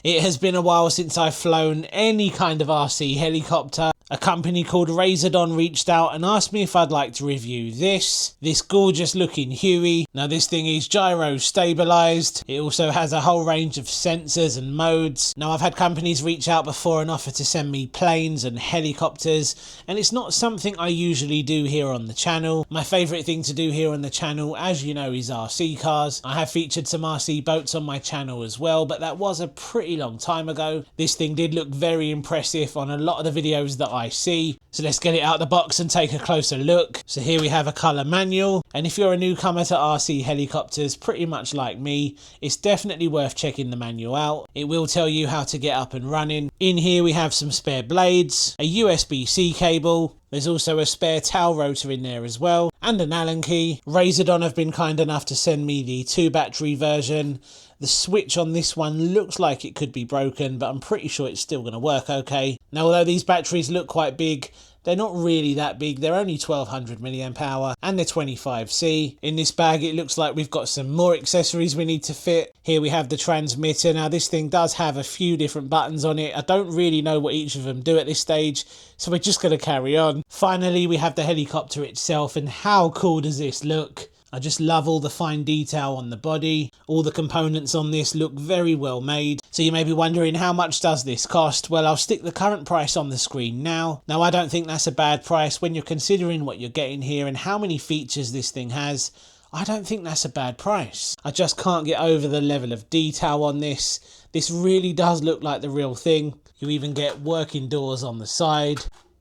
It has been a while since I've flown any kind of RC helicopter. A company called Razordon reached out and asked me if I'd like to review this gorgeous looking Huey. Now this thing is gyro stabilized. It also has a whole range of sensors and modes. Now I've had companies reach out before and offer to send me planes and helicopters, and it's not something I usually do here on the channel. My favourite thing to do here on the channel, as you know, is RC cars. I have featured some RC boats on my channel as well, but that was a pretty long time ago. This thing did look very impressive on a lot of the videos that I see. So let's get it out of the box and take a closer look. So here we have a colour manual, and if you're a newcomer to RC helicopters, pretty much like me, it's definitely worth checking the manual out. It will tell you how to get up and running. In here we have some spare blades, a USB-C cable. There's also a spare tail rotor in there as well, and an Allen key. Razordon have been kind enough to send me the 2-battery version. The switch on this one looks like it could be broken, but I'm pretty sure it's still going to work okay. Now, although these batteries look quite big, they're not really that big. They're only 1200 milliamp hour and they're 25C. In this bag, it looks like we've got some more accessories we need to fit. Here we have the transmitter. Now this thing does have a few different buttons on it. I don't really know what each of them do at this stage, so we're just going to carry on. Finally, we have the helicopter itself, and how cool does this look? I just love all the fine detail on the body. All the components on this look very well made. So you may be wondering, how much does this cost? Well, I'll stick the current price on the screen now. Now, I don't think that's a bad price when you're considering what you're getting here and how many features this thing has. I don't think that's a bad price. I just can't get over the level of detail on this. This really does look like the real thing. You even get working doors on the side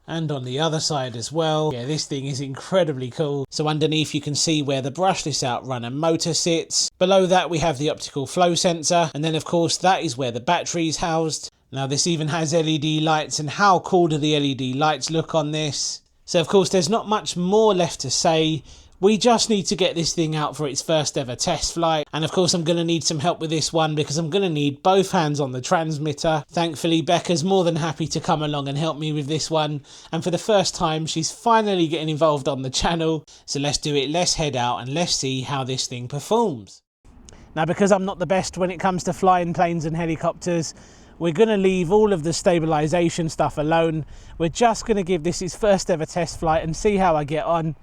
and on the other side as well. Yeah, this thing is incredibly cool. So underneath you can see where the brushless outrunner motor sits. Below that we have the optical flow sensor, and then of course that is where the battery is housed. Now this even has LED lights, and how cool do the LED lights look on this? So of course there's not much more left to say. We just need to get this thing out for its first ever test flight. And of course I'm going to need some help with this one because I'm going to need both hands on the transmitter. Thankfully Becca's more than happy to come along and help me with this one. And for the first time she's finally getting involved on the channel. So let's do it, let's head out and let's see how this thing performs. Now because I'm not the best when it comes to flying planes and helicopters, we're going to leave all of the stabilisation stuff alone. We're just going to give this its first ever test flight and see how I get on.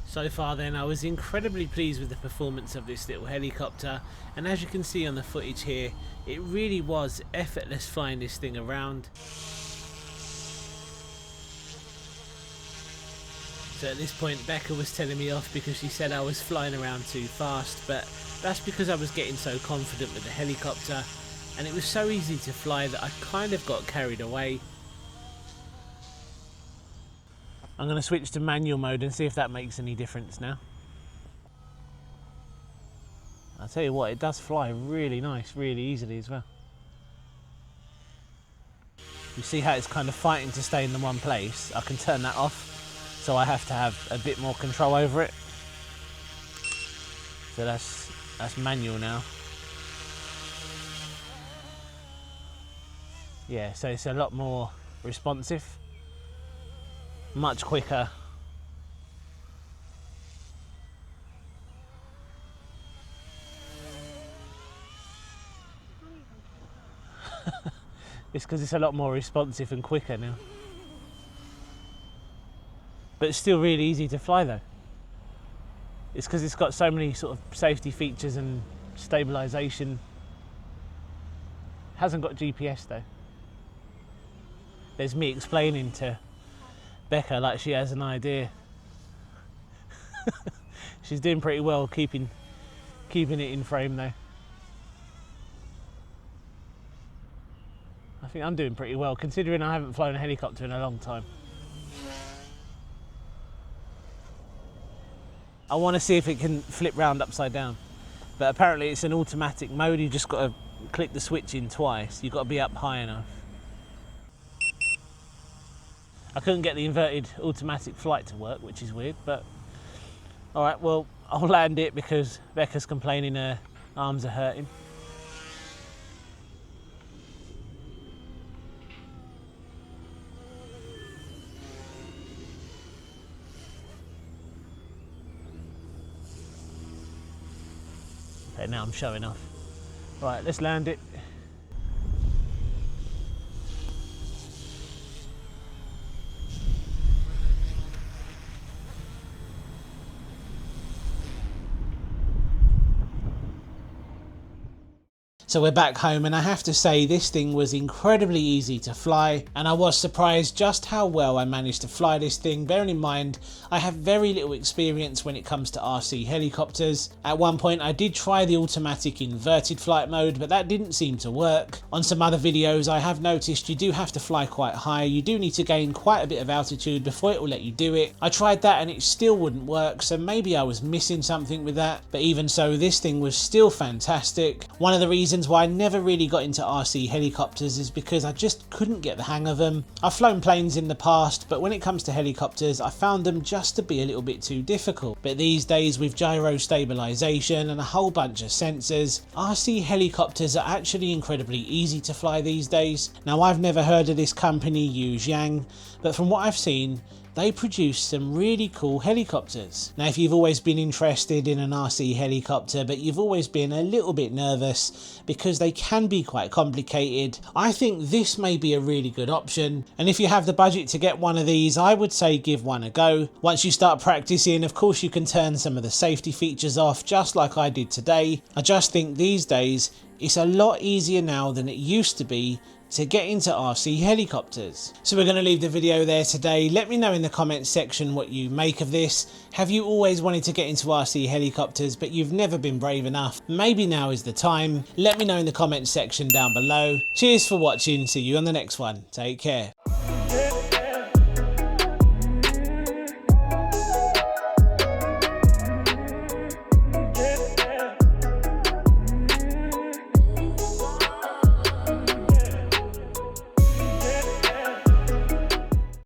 So far then, I was incredibly pleased with the performance of this little helicopter, and as you can see on the footage here, it really was effortless flying this thing around. So at this point Becca was telling me off because she said I was flying around too fast, but that's because I was getting so confident with the helicopter, and it was so easy to fly that I kind of got carried away. I'm going to switch to manual mode and see if that makes any difference now. I'll tell you what, it does fly really nice, really easily as well. You see how it's kind of fighting to stay in the one place? I can turn that off, so I have to have a bit more control over it. So that's manual now. Yeah, so it's a lot more responsive. Much quicker. It's because it's a lot more responsive and quicker now. But it's still really easy to fly though. It's because it's got so many sort of safety features and stabilisation. Hasn't got GPS though. There's me explaining to Becca like she has an idea. She's doing pretty well keeping it in frame though. I think I'm doing pretty well considering I haven't flown a helicopter in a long time. I want to see if it can flip round upside down, But apparently it's an automatic mode, you just got to click the switch in twice. You've got to be up high enough. I couldn't get the inverted automatic flight to work, which is weird, but all right, well, I'll land it because Becca's complaining her arms are hurting. Okay, now I'm showing off. Right, let's land it. So we're back home, and I have to say this thing was incredibly easy to fly, and I was surprised just how well I managed to fly this thing, bearing in mind I have very little experience when it comes to RC helicopters. At one point I did try the automatic inverted flight mode, but that didn't seem to work. On some other videos I have noticed you do have to fly quite high, you do need to gain quite a bit of altitude before it will let you do it. I tried that and it still wouldn't work, so maybe I was missing something with that, but even so this thing was still fantastic. One of the reasons why I never really got into RC helicopters is because I just couldn't get the hang of them. I've flown planes in the past, but when it comes to helicopters I found them just to be a little bit too difficult. But these days, with gyro stabilization and a whole bunch of sensors, RC helicopters are actually incredibly easy to fly these days. Now I've never heard of this company, Xiang, but from what I've seen they produce some really cool helicopters. Now if you've always been interested in an RC helicopter but you've always been a little bit nervous because they can be quite complicated, I think this may be a really good option. And if you have the budget to get one of these, I would say give one a go. Once you start practicing, of course you can turn some of the safety features off just like I did today. I just think these days it's a lot easier now than it used to be to get into RC helicopters. So we're going to leave the video there today. Let me know in the comments section what you make of this. Have you always wanted to get into RC helicopters but you've never been brave enough? Maybe now is the time. Let me know in the comments section down below. Cheers for watching. See you on the next one. Take care.